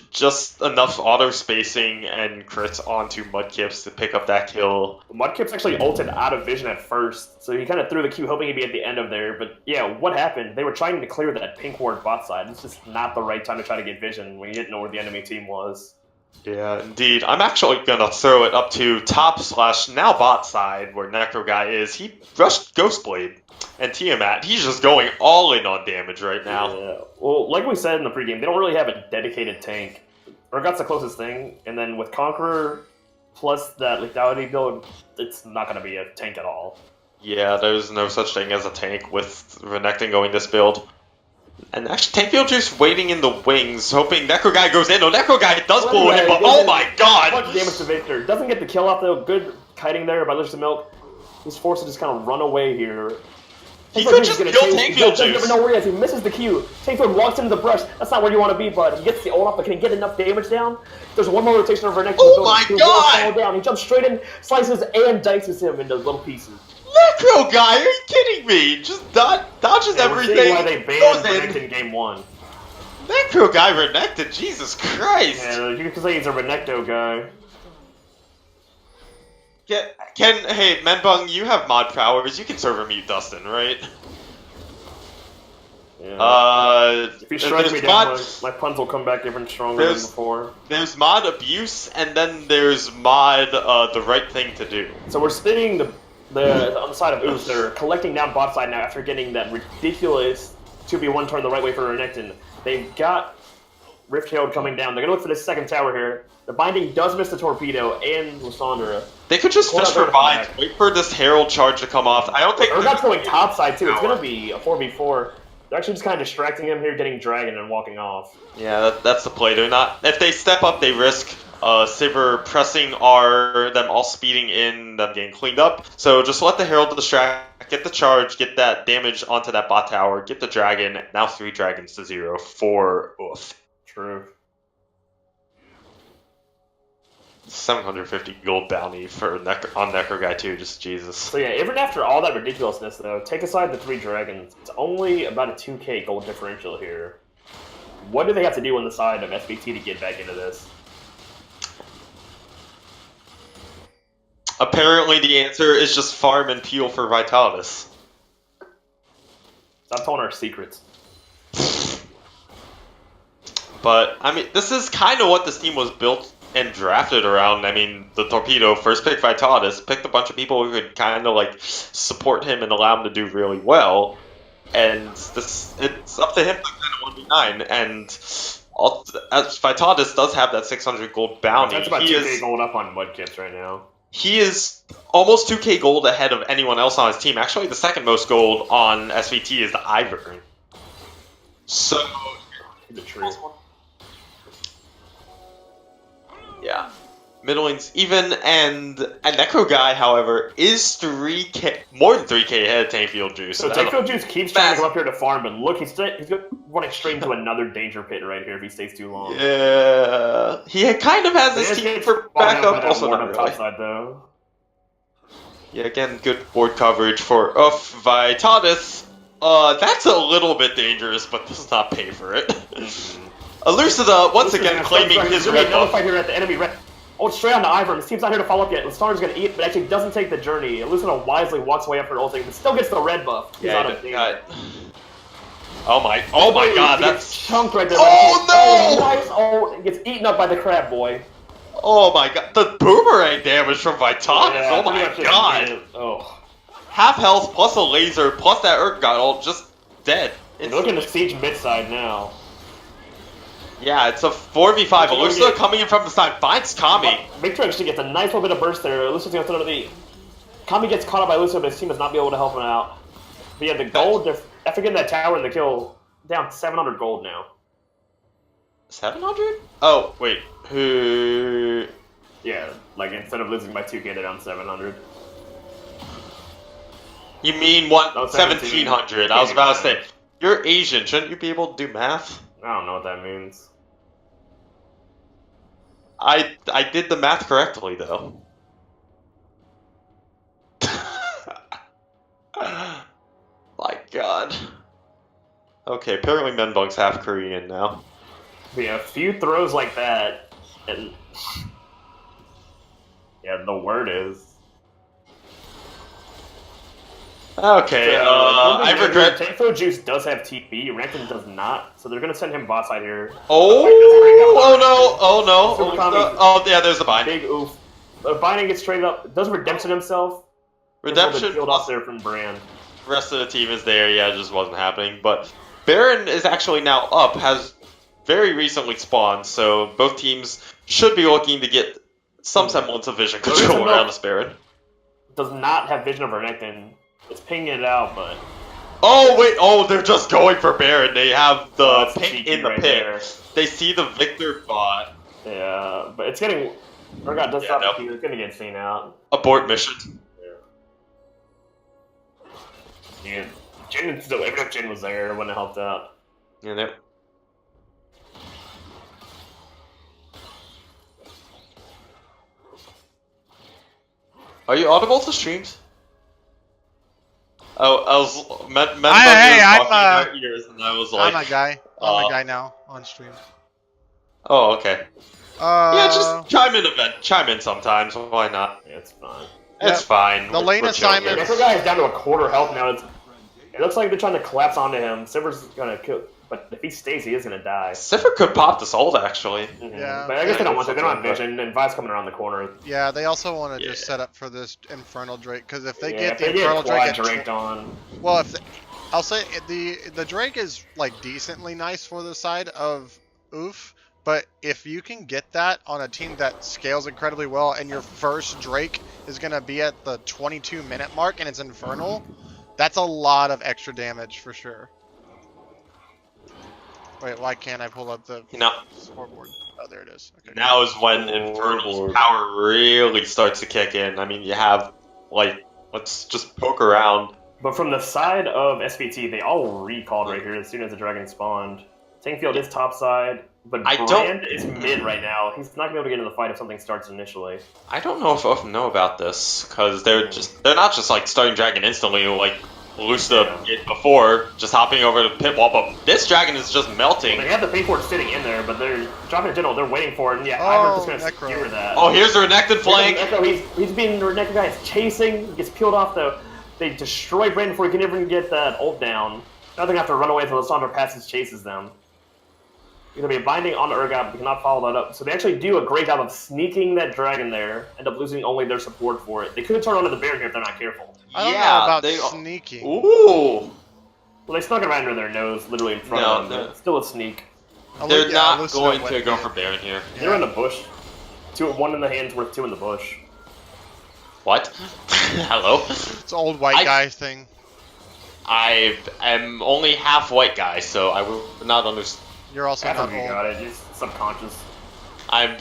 just enough auto spacing and crits onto Mudkips to pick up that kill. Mudkips actually ulted out of vision at first, so he kind of threw the Q hoping he'd be at the end of there. But yeah, what happened? They were trying to clear that pink ward bot side. It's just not the right time to try to get vision when you didn't know where the enemy team was. Yeah, indeed. I'm actually gonna throw it up to top / now bot side where Necro Guy is. He rushed Ghostblade and Tiamat. He's just going all in on damage right now. Yeah. Well, like we said in the pregame, they don't really have a dedicated tank. Urgot's the closest thing, and then with Conqueror plus that lethality build, it's not going to be a tank at all. Yeah, there's no such thing as a tank with Renekton going this build. And actually, Tankfield just waiting in the wings, hoping Necro Guy goes in. No, Necro Guy does blow it in, but oh my god! Much damage to Victor. Doesn't get the kill off though. Good kiting there by Lish the Milk. He's forced to just kind of run away here. He could just kill Tankfield Juice. Never know where he is. He misses the Q. Tankfield walks into the brush. That's not where you want to be, bud. He gets the ult off, but can he get enough damage down? There's one more rotation over next. Oh my god! Down. He jumps straight in, slices and dices him into little pieces. Necro Guy, are you kidding me? Just dodges everything. We're why they banned Renekton in Game 1. Necro Guy Renekton, Jesus Christ! Yeah, you could say he's a Renekto guy. Hey, Menbung, you have mod powers. You can server mute Dustin, right? Yeah. If you strike me down, mod, my puns will come back even stronger than before. There's mod abuse, and then there's mod the right thing to do. So we're spinning the on the side of Ooze. They're collecting down bot side now after getting that ridiculous 2v1 turn the right way for Renekton. They've got Rift Herald coming down. They're gonna look for this second tower here. The binding does miss the torpedo and Lysandra. They could just fish for binds, wait for this Herald charge to come off. I don't think Urgot's going top side too. It's gonna be a 4v4. They're actually just kind of distracting him here, getting Dragon and walking off. Yeah, that's the play. They're not. If they step up, they risk Saber pressing R, them all speeding in, them getting cleaned up. So just let the Herald distract, get the charge, get that damage onto that bot tower, get the Dragon. Now 3 dragons to 0 for Oof. True. 750 gold bounty for on Necro Guy too, just Jesus. So yeah, even after all that ridiculousness though, take aside the 3 dragons, it's only about a 2k gold differential here. What do they have to do on the side of SVT to get back into this? Apparently the answer is just farm and peel for Vitalis. Stop telling our secrets. But, I mean, this is kind of what this team was built and drafted around. I mean, the Torpedo first picked Vitalis, picked a bunch of people who could kind of like support him and allow him to do really well. And it's up to him to kind of 1v9. And as Vitalis does have that 600 gold bounty. That's about 2k gold up on Mudkips right now. He is almost 2k gold ahead of anyone else on his team. Actually, the second most gold on SVT is the Ivern. So, the tree. Yeah. Middling's even, and a Necro Guy, however, is 3k, more than 3k ahead of Tankfield Juice. So Tankfield Juice keeps trying to come up here to farm, but look, he's running straight into another danger pit right here if he stays too long. Yeah, he kind of has his team for backup, also not really. Side, though. Yeah, again, good board coverage for Vitalis. That's a little bit dangerous, but does not pay for it. Elucida, once again, claiming his red buff. Fight here at the enemy red. Oh, it's straight on the Ivern. His team's not here to follow up yet. Lissandra's gonna eat, but actually doesn't take the journey. Elucida wisely walks away after ulting, but still gets the red buff. He's out of danger. Oh my god, that's chunked right there. Oh no! Nice. Oh, gets eaten up by the crab boy. Oh my god, the boomerang damage from Vitalis. Yeah, oh my god. Oh. Half health plus a laser plus that Urgot ult, just dead. We're looking to siege mid side now. Yeah, it's a 4v5. Elucida coming in from the side, finds Kami. Victor actually gets a nice little bit of burst there. Elucida's gonna throw to the... Kami gets caught up by Elucida, but his team does not be able to help him out. But yeah, the gold, after getting that tower and the kill, down 700 gold now. 700? Oh, wait. Who... Yeah, like instead of losing by 2k, they're down 700. You mean what? 1700. I was about to say, you're Asian. Shouldn't you be able to do math? I don't know what that means. I did the math correctly, though. My god. Okay, apparently Menbung's half Korean now. Yeah, a few throws like that, and... Yeah, the word is... Okay, I regret... Tankfield Juice does have TP, Renekton does not, so they're gonna send him bot side here. Oh no, oh yeah, there's the bind. Big oof. Binding gets traded up, does Redemption himself. Redemption killed off there from Brand. Rest of the team is there, yeah, it just wasn't happening, but Baron is actually now up, has very recently spawned, so both teams should be looking to get some semblance of vision control around this Baron. Does not have vision of Renekton. It's pinging it out, but... Oh, wait, they're just going for Baron. They have the ping in the right pit. there. They see the Victor bot. Yeah, but it's getting... Urgot does stop here. It's gonna get seen out. Abort mission. Yeah. Jin, even if Jin was there, it wouldn't have helped out. Yeah, no. Are you audible to streams? Oh, I was talking in my ears, and I was like, I'm a guy. I'm a guy now on stream. Oh, okay. Yeah, just chime in sometimes. Why not? Yeah, it's fine. It's fine. The lane assignment. Necro Guy is down to a quarter health now. It looks like they're trying to collapse onto him. Siver's gonna kill, but if he stays, he is gonna die. Sivir could pop this ult, actually. Yeah. But I guess they don't want to. They don't have vision, and Vi's coming around the corner. Yeah, they also want to just set up for this Infernal Drake, because if they Yeah, get if the they Infernal get Drake Draked on. well, if I'll say the Drake is like decently nice for the side of Oof, but if you can get that on a team that scales incredibly well, and your first Drake is gonna be at the 22-minute mark and it's Infernal, that's a lot of extra damage for sure. Wait, why can't I pull up the scoreboard? Oh, there it is. Okay. Now is when Infernal's power really starts to kick in. I mean, you have, like, let's just poke around. But from the side of SVT, they all recalled right here as soon as the dragon spawned. Tankfield is top side, but Brand is mid right now. He's not gonna be able to get into the fight if something starts initially. I don't know if Oath know about this, because they're not just like starting dragon instantly like Lusta did before, just hopping over the pit wall, but this dragon is just melting. Well, they have the pink ward sitting in there, but they're dropping a general, they're waiting for it, and yeah, Ivor's just gonna skewer that. Oh, here's the Renekton flank! He's being the Renekton guy, is chasing, he gets peeled off though. They destroy Brand before he can even get that ult down. Now they're gonna have to run away until the Sandra passes chases them. There's gonna be a binding on Urgot, but they cannot follow that up. So they actually do a great job of sneaking that dragon there, end up losing only their support for it. They could turn onto the Baron here if they're not careful. I don't know about sneaking. Ooh! Well, they snuck it right under their nose, literally in front of them. But still a sneak. They're not going to go for Baron here. They're in the bush. One in the hand's worth two in the bush. What? Hello? It's an old white guy thing. I am only half white guy, so I will not understand. You're also not old. You got it. You're subconscious.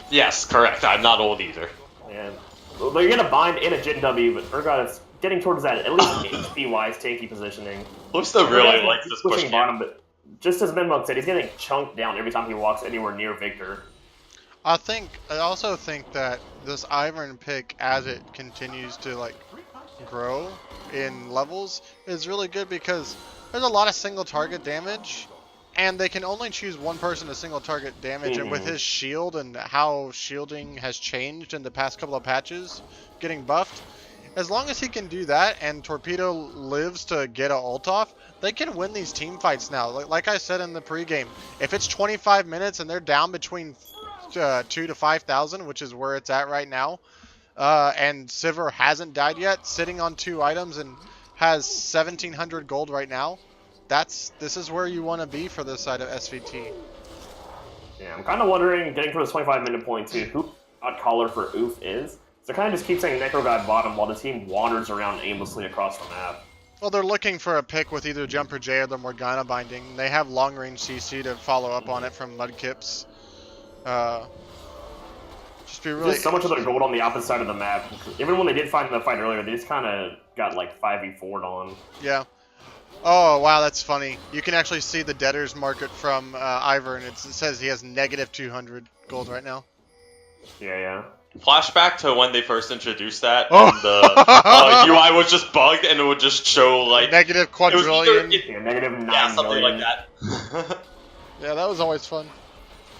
Yes, correct. I'm not old either. Yeah. Well, they're gonna bind in a Jin W, but Urgot is getting towards that, at least HP-wise, tanky positioning. Lusta really likes this push bottom, but just as Minmug said, he's getting chunked down every time he walks anywhere near Victor. I also think that this Ivern pick, as it continues to like grow in levels, is really good because there's a lot of single target damage, and they can only choose one person to single target damage. And with his shield and how shielding has changed in the past couple of patches, getting buffed, as long as he can do that and Torpedo lives to get a ult off, they can win these team fights now. Like I said in the pregame, if it's 25 minutes and they're down between 2,000 to 5,000, which is where it's at right now, and Sivir hasn't died yet, sitting on 2 items and has 1,700 gold right now, this is where you want to be for this side of SVT. Yeah, I'm kind of wondering, getting to this 25-minute point too, who caller for Oof is. So kind of just keep saying Necro God bottom while the team wanders around aimlessly across the map. Well, they're looking for a pick with either Jumper J or the Morgana binding. They have long range CC to follow up on it from Mudkips. Just be really. There's so much of their gold on the opposite side of the map. Even when they did find the fight earlier, they just kind of got like 5v4'd on. Yeah. Oh wow, that's funny. You can actually see the debtors market from Ivor, and it says he has negative 200 gold right now. Yeah. Flashback to when they first introduced that, and the UI was just bugged, and it would just show like negative quadrillion. Negative 9 something million. like that. Yeah, that was always fun.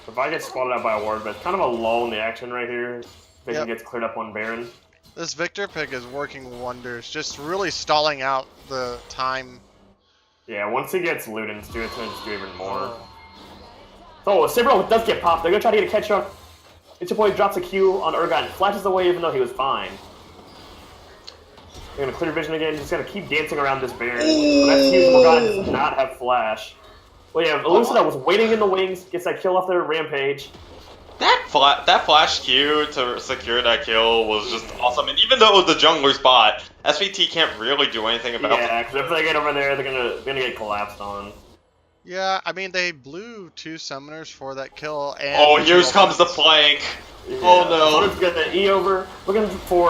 If I get spotted out by a ward, but it's kind of a lull in the action right here. Vision gets cleared up on Baron. This Victor pick is working wonders, just really stalling out the time. Yeah, once he gets Ludens, it's going to just do even more. Oh, Sivir does get popped. They're going to try to get a catch up. It's your boy drops a Q on Urgot and flashes away even though he was fine. They're going to clear vision again. Just going to keep dancing around this Baron. So that's huge. Morgana does not have flash. Well, yeah, Elucida was waiting in the wings, gets that kill off their Rampage. That flash Q to secure that kill was just awesome. And even though it was the jungler's bot, SVT can't really do anything about it. Yeah, because if they get over there, they're gonna get collapsed on. Yeah, I mean, they blew 2 summoners for that kill. And here comes the flank. Yeah. Oh no. Someone's gonna E over. Looking for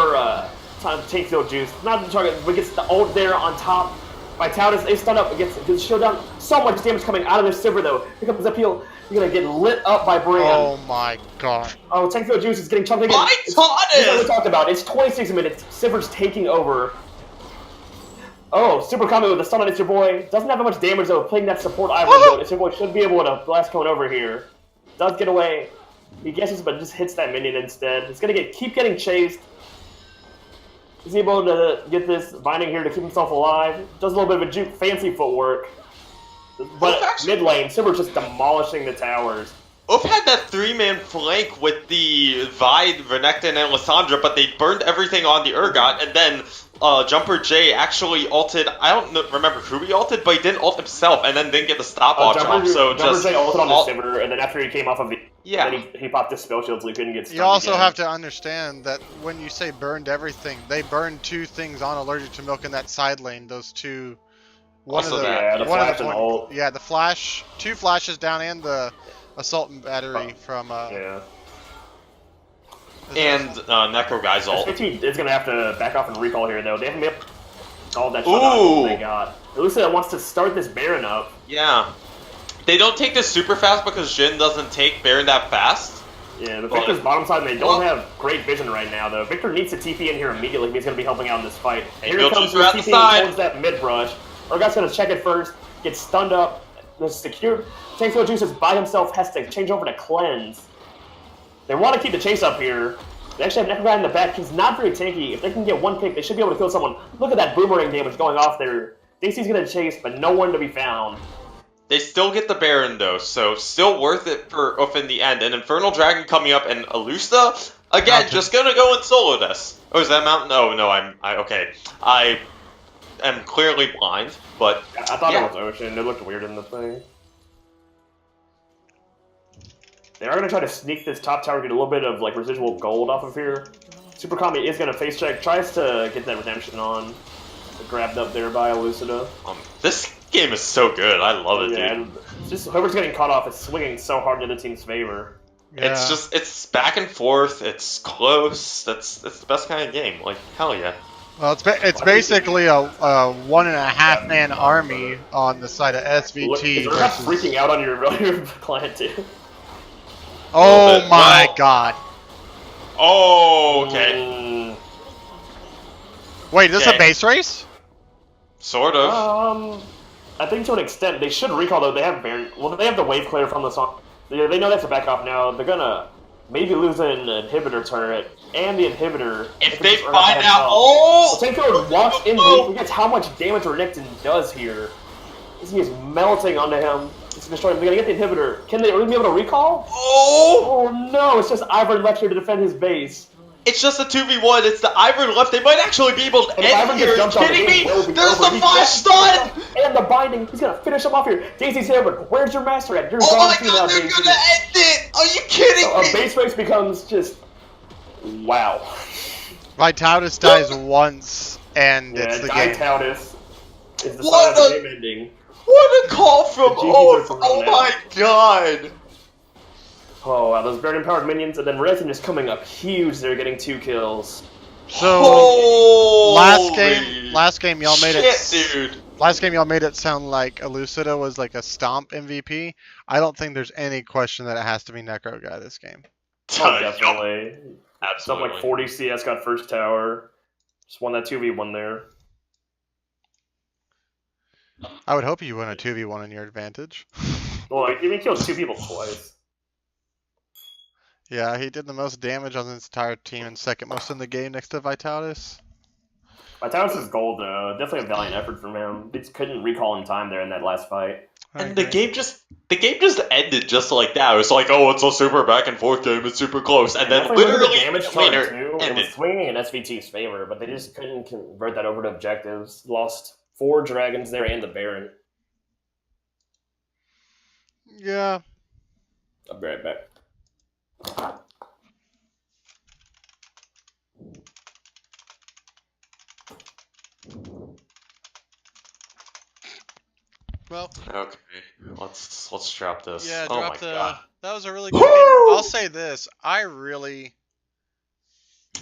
Tankfield juice. Not the target, but gets the ult there on top. Vitality is stun up, gets showed down. So much damage coming out of this Sivir though. Here comes the peel. You're gonna get lit up by Brand. Oh my god. Oh, Tankfield Juice is getting chunked again. This is what we talked about. It's 26 minutes. Sivir's taking over. Oh, super combo with the stun on It's Your Boy. Doesn't have that much damage though, playing that support Ivor though. It's Your Boy should be able to blast going over here. Does get away. He guesses but just hits that minion instead. It's gonna keep getting chased. He's able to get this binding here to keep himself alive. Does a little bit of a juke, fancy footwork. But mid lane, Simmer's just demolishing the towers. Oof had that 3-man flank with the Vi, Renekton, and Lissandra, but they burned everything on the Urgot, and then Jumper J actually ulted. I don't remember who he ulted, but he didn't ult himself, and then didn't get the stopwatch off. So Jumper just J ulted on the Simmer, and then after he came off of the, yeah, then he popped his spell shield so he couldn't get stunned. You also again. have to understand that when you say burned everything, they burned 2 things on allergic to milk in that side lane. Those 2. One Also of the, that. The one flash of the and ult. Yeah, the flash, 2 flashes down, and the assault and battery from. Yeah. And Necro Guy's ult. SVT is going to have to back off and recall here, though. They haven't made all that Ooh. shot they got. Elusa wants to start this Baron up. Yeah. They don't take this super fast because Jhin doesn't take Baron that fast. Yeah, but Victor's bottom side, and they don't have great vision right now, though. Victor needs to TP in here immediately if he's going to be helping out in this fight. And here comes the TP towards that mid-brush. Urgot's going to check it first, get stunned up, the secure. Tankfield Juices by himself has to change over to Cleanse. They want to keep the chase up here. They actually have Necro in the back. He's not very tanky. If they can get one pick, they should be able to kill someone. Look at that boomerang damage going off there. DC's going to chase, but no one to be found. They still get the Baron, though, so still worth it for Oof in the end. And Infernal Dragon coming up, and Alusta, again, just gonna go and solo this. Oh, is that Mountain? Oh, no, okay. I am clearly blind, but I thought it was Ocean. It looked weird in the thing. They are going to try to sneak this top tower, get a little bit of like residual gold off of here. Super Kami is going to face check, tries to get that redemption on. Grabbed up there by Elucida. This game is so good. I love it, dude. It's just whoever's getting caught off is swinging so hard in the team's favor. Yeah. It's back and forth. It's close. It's the best kind of game. Like, hell yeah. Well, it's basically a 1.5-man army on the side of SVT. You're not freaking out on your client too. Oh my god. Oh, okay. Wait, is this a base race? Sort of. I think to an extent they should recall though. They have Baron. Well, they have the wave clear from the song. They know they have to back off now. They're gonna maybe lose an inhibitor turret and the inhibitor. If they find out, oh! Tankfield walks in, he forgets how much damage Renekton does here. He is melting onto him. It's destroying him. They're gonna get the inhibitor. Can they really be able to recall? Oh! Oh no! It's just Ivern left here to defend his base. It's just a 2v1. It's the Ivern left. They might actually be able to end here. Are you kidding me? There's the flash stun! And the binding. He's going to finish him off here. Daisy's there, but where's your master at? You're oh my god, now, they're Daisy. going to end it! Are you kidding me? A base race becomes just... wow. Vitautus dies once, and it's the game. Vitautus is the sign of the game ending. What a call from Oath! Oh my god! Oh wow, those Baron Empowered minions, and then Renekton just coming up huge. They're getting 2 kills. So last game y'all made it. Dude. Last game y'all made it sound like Elucida was like a stomp MVP. I don't think there's any question that it has to be Necro Guy this game. Oh, definitely. Absolutely. Something like 40 CS got first tower. Just won that 2v1 there. I would hope you win a 2v1 in your advantage. Well, he even killed 2 people twice. Yeah, he did the most damage on his entire team and second most in the game next to Vitautus. Vitautus is gold, though. Definitely a valiant effort from him. They just couldn't recall in time there in that last fight. And the game just ended just like that. It was like, oh, it's a super back and forth game. It's super close, and then literally later it was swinging in SVT's favor, but they just couldn't convert that over to objectives. Lost 4 dragons there and the Baron. Yeah. I'll be right back. Well, okay, let's drop this. Yeah, oh drop my the. god. That was a really good game. I'll say this: I really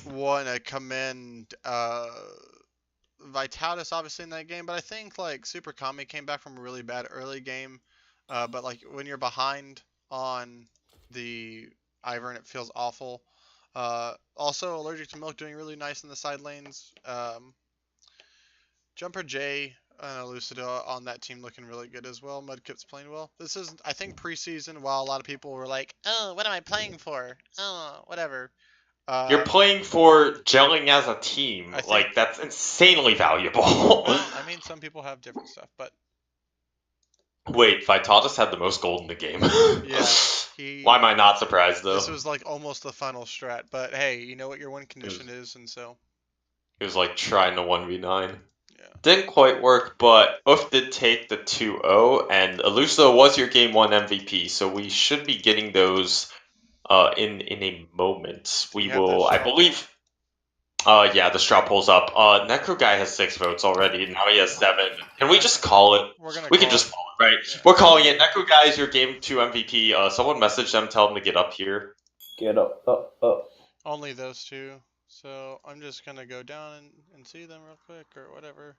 want to commend Vitautus obviously in that game, but I think like Super Kami came back from a really bad early game, but like when you're behind on the Ivern, it feels awful. Also, Allergic to Milk doing really nice in the side lanes. Jumper J and Elucida on that team looking really good as well. Mudkip's playing well. This is, I think, preseason. While a lot of people were like, "Oh, what am I playing for? Oh, whatever." You're playing for gelling as a team. Like, that's insanely valuable. Well, I mean, some people have different stuff, but Wait, Vitalis had the most gold in the game. yeah, Why am I not surprised, though? This was like almost the final strat, but hey, you know what your win condition is, and so. It was like trying to 1v9. Yeah. Didn't quite work, but Oof did take the 2-0, and Aluso was your game 1 MVP, so we should be getting those in a moment. We will, I believe. Yeah, the straw pulls up. Necro guy has 6 votes already. Now he has 7. Can we just call it? We can just call it, right? Yeah. We're calling it. Necro guy is your game 2 MVP. Someone message them, tell them to get up here. Get up. Only those two. So I'm just gonna go down and see them real quick or whatever.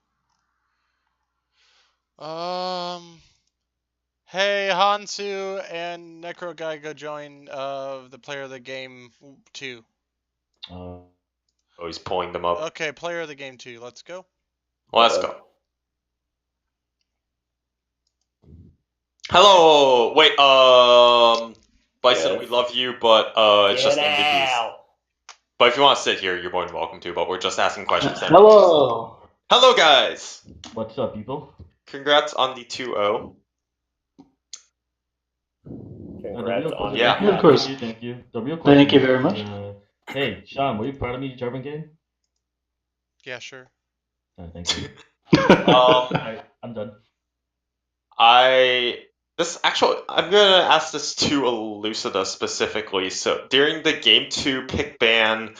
Hey, Hansu and Necro guy, go join the player of the game 2. Oh, he's pulling them up. Okay, player of the game 2. Let's go. Let's go. Hello. Wait. Bison, yes. We love you, but it's just MVPs. But if you want to sit here, you're more than welcome to. But we're just asking questions. Hello. Hello, guys. What's up, people? Congrats on the 2-0. Congrats on yeah. Of course. Thank you. The real question. Thank you very much. Hey, Sean, were you proud of me German game? Yeah, sure. Thank you. Right, I'm done. I'm gonna ask this to Elucida specifically. So during the game 2 pick ban,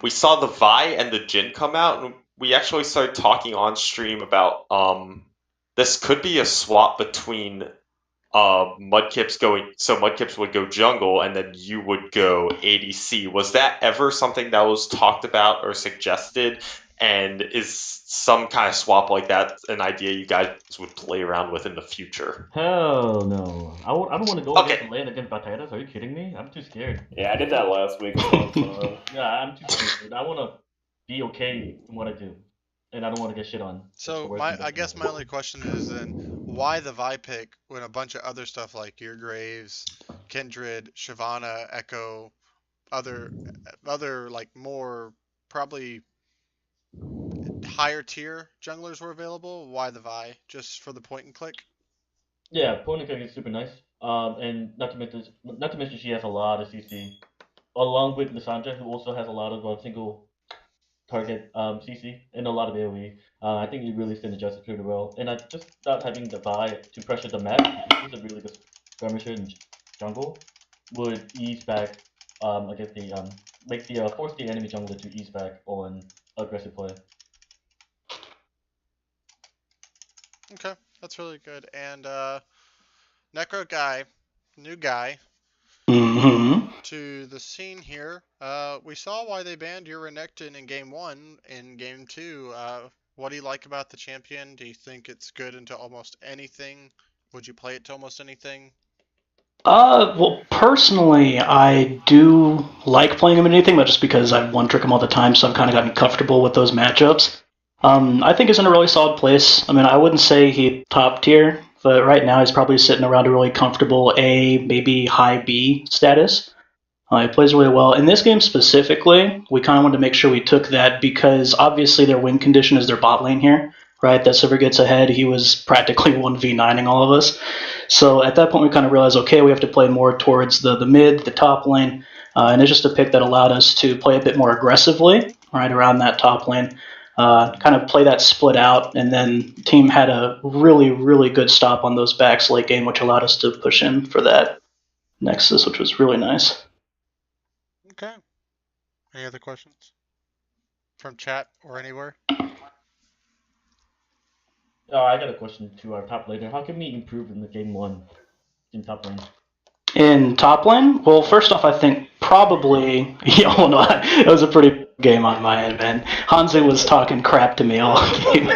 we saw the Vi and the Jin come out, and we actually started talking on stream about this could be a swap between Mudkips would go jungle and then you would go ADC. Was that ever something that was talked about or suggested? And is some kind of swap like that an idea you guys would play around with in the future? Hell no. I don't want to go against the lane against Batatas. Are you kidding me? I'm too scared. Yeah, I did that last week. Yeah, I'm too scared. I want to be okay in what I do. And I don't want to get shit on. So I guess my only question is then, why the Vi pick when a bunch of other stuff like Your Graves, Kindred, Shyvana, Echo, other like more probably higher tier junglers were available? Why the Vi? Just for the point and click? Yeah, point and click is super nice. And not to mention she has a lot of CC, along with Lissandra, who also has a lot of single target CC and a lot of AoE. I think it really synergizes pretty well. And I just thought having the Vi to pressure the map, which is a really good skirmisher in jungle, would ease back against the force the enemy jungler to ease back on aggressive play. Okay, that's really good. And Necro guy, new guy. To the scene here, we saw why they banned your Renekton in game 1. In game 2, what do you like about the champion? Do you think it's good into almost anything? Would you play it to almost anything? Well, personally, I do like playing him in anything, but just because I've one-trick him all the time, so I've kind of gotten comfortable with those matchups. I think he's in a really solid place. I mean, I wouldn't say he's top tier, but right now he's probably sitting around a really comfortable A, maybe high B status. He plays really well. In this game specifically, we kind of wanted to make sure we took that because obviously their win condition is their bot lane here, right? That Silver gets ahead. He was practically 1v9ing all of us. So at that point, we kind of realized, okay, we have to play more towards the mid, the top lane. And it's just a pick that allowed us to play a bit more aggressively, right, around that top lane. Kind of play that split out, and then the team had a really, really good stop on those backs late game, which allowed us to push in for that Nexus, which was really nice. Okay. Any other questions? From chat or anywhere? I got a question to our top laner. How can we improve in the game 1 in top lane? In top lane? Well, first off, I think probably... Yeah, well, no, it was a pretty game on my end, man. Hanzu was talking crap to me all game.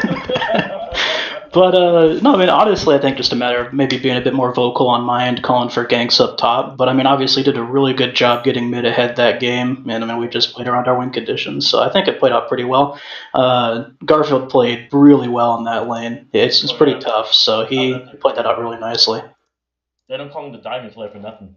But, no, I mean, honestly, I think just a matter of maybe being a bit more vocal on my end, calling for ganks up top. But, I mean, obviously did a really good job getting mid ahead that game. And, I mean, we just played around our win conditions. So I think it played out pretty well. Garfield played really well in that lane. It's pretty tough. So he played that out really nicely. They don't call him the Diamond Slayer for nothing.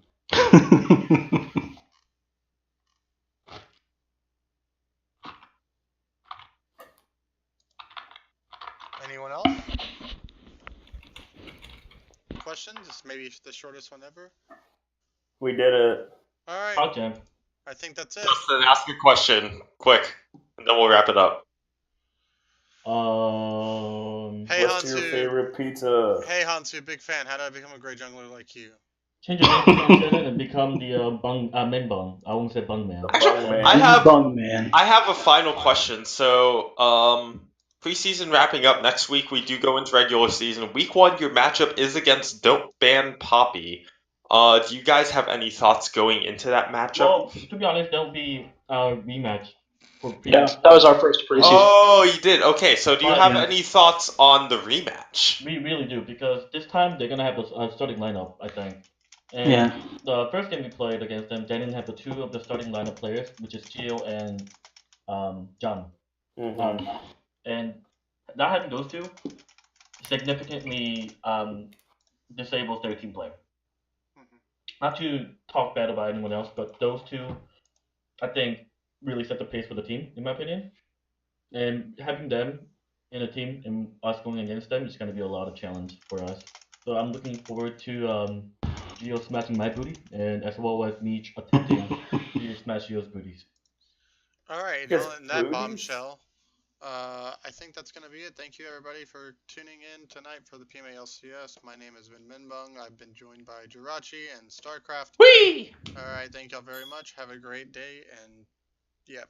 Anyone else? Questions? This may be the shortest one ever. We did it. All right. Talk Jam. I think that's it. Justin, ask a question, quick, and then we'll wrap it up. Hey What's your Hansu. favorite pizza? Hey Hansu, big fan. How do I become a great jungler like you? Change your name to Shannon and become the Min Bung. I won't say Bung Man. Actually, Man. Bung man. I have a final question. So, preseason wrapping up next week. We do go into regular season. Week 1, your matchup is against Don't Ban Poppy. Do you guys have any thoughts going into that matchup? Well, to be honest, that'll be our rematch for Yeah, previous. that was our first preseason. Oh, you did. Okay, so do you But- have Yeah. any thoughts on the rematch? We really do because this time they're gonna have a starting lineup, I think. And Yeah. the first game we played against them, they didn't have the 2 of the starting lineup players, which is Gio and John. Mhm. And not having those 2 significantly disables their team play. Not to talk bad about anyone else, but those 2, I think, really set the pace for the team, in my opinion. And having them in a team and us going against them is going to be a lot of challenge for us. So I'm looking forward to Gio smashing my booty, and as well as me attempting to smash Gio's booties. All right. Yes, On that booties. bombshell, I think that's going to be it. Thank you, everybody, for tuning in tonight for the PMA LCS. My name has been Minbung. I've been joined by Jirachi and StarCraft. Whee! All right. Thank y'all very much. Have a great day. And, yep.